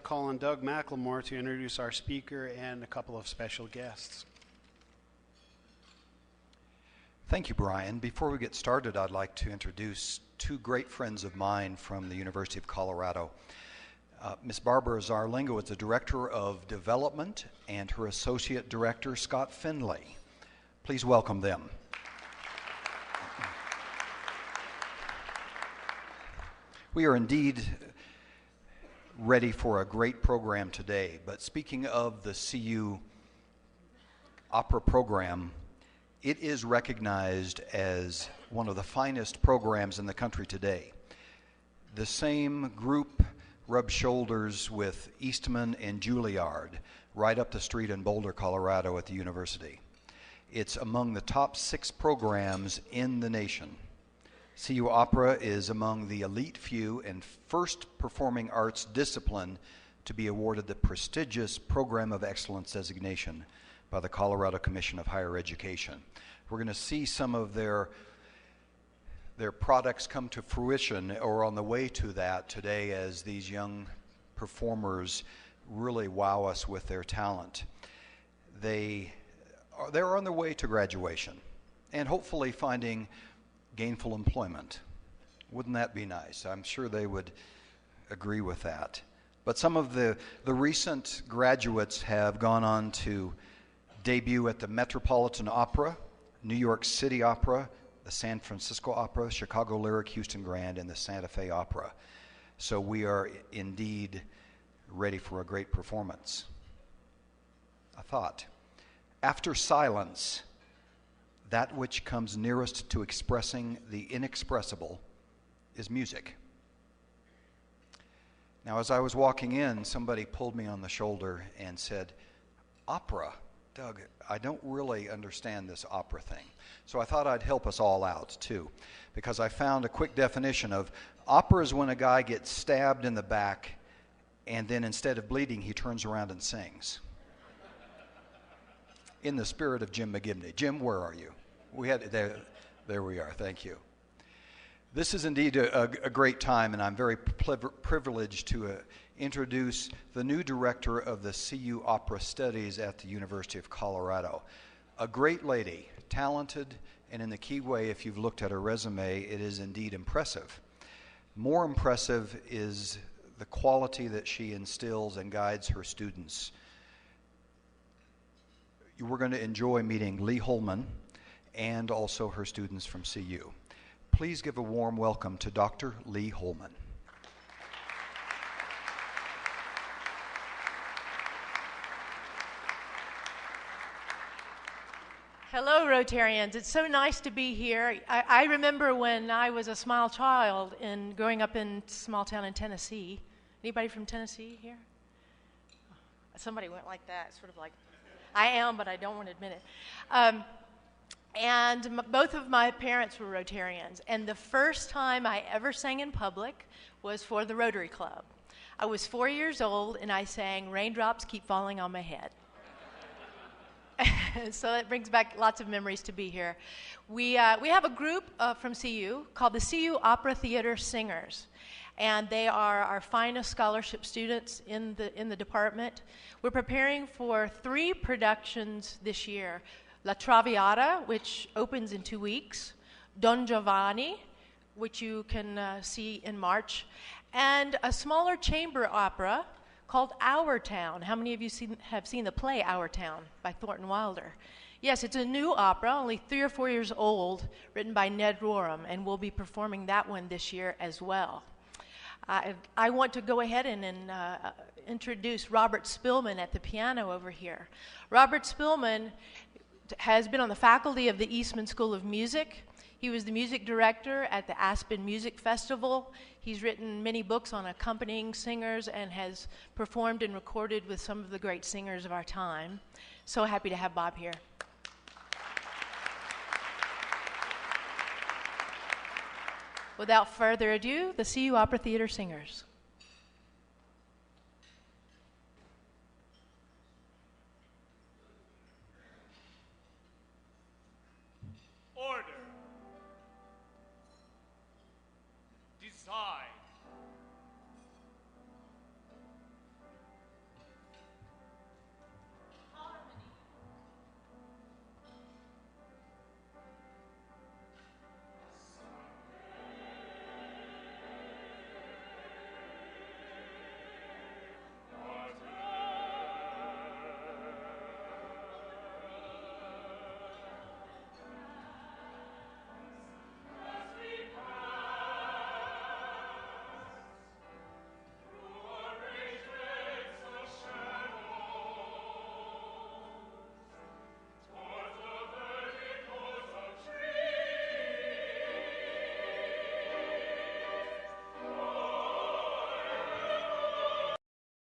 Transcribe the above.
Call on Doug McLemore to introduce our speaker and a couple of special guests. Thank you, Brian. Before we get started, I'd like to introduce two great friends of mine from the University of Colorado. Ms. Barbara Zarlingo is the Director of Development, and her Associate Director, Scott Finley. Please welcome them. We are indeed ready for a great program today, but speaking of the CU opera program, it is recognized as one of the finest programs in the country today. The same group rubs shoulders with Eastman and Juilliard right up the street in Boulder, Colorado at the university. It's among the top 6 programs in the nation. CU Opera is among the elite few and first performing arts discipline to be awarded the prestigious Program of Excellence designation by the Colorado Commission of Higher Education. We're going to see some of their products come to fruition or on the way to that today as these young performers really wow us with their talent. They're on their way to graduation and hopefully finding gainful employment. Wouldn't that be nice? I'm sure they would agree with that. But some of the recent graduates have gone on to debut at the Metropolitan Opera, New York City Opera, the San Francisco Opera, Chicago Lyric, Houston Grand, and the Santa Fe Opera. So we are indeed ready for a great performance. A thought. After silence, that which comes nearest to expressing the inexpressible is music. Now, as I was walking in, somebody pulled me on the shoulder and said, "Opera, Doug, I don't really understand this opera thing." So I thought I'd help us all out, too, because I found a quick definition of opera is when a guy gets stabbed in the back and then instead of bleeding, he turns around and sings. In the spirit of Jim McGibney. Jim, where are you? There we are. Thank you. This is indeed a great time, and I'm very privileged to introduce the new director of the CU Opera Studies at the University of Colorado. A great lady, talented, and in the key way, if you've looked at her resume, it is indeed impressive. More impressive is the quality that she instills and guides her students. We're going to enjoy meeting Leigh Holman and also her students from CU. Please give a warm welcome to Dr. Leigh Holman. Hello, Rotarians. It's so nice to be here. I remember when I was a small child and growing up in a small town in Tennessee. Anybody from Tennessee here? Somebody went like that, sort of like, I am, but I don't want to admit it. Both of my parents were Rotarians, and the first time I ever sang in public was for the Rotary Club. I was 4 years old, and I sang "Raindrops Keep Falling on My Head." So it brings back lots of memories to be here. We have a group from CU called the CU Opera Theater Singers, and they are our finest scholarship students in the department. We're preparing for 3 productions this year: La Traviata, which opens in 2 weeks, Don Giovanni, which you can see in March, and a smaller chamber opera called Our Town. How many of you have seen the play Our Town by Thornton Wilder? Yes, it's a new opera, only 3 or 4 years old, written by Ned Rorem, and we'll be performing that one this year as well. I want to go ahead and introduce Robert Spillman at the piano over here. Robert Spillman has been on the faculty of the Eastman School of Music. He was the music director at the Aspen Music Festival. He's written many books on accompanying singers and has performed and recorded with some of the great singers of our time. So happy to have Bob here. Without further ado, the CU Opera Theater Singers.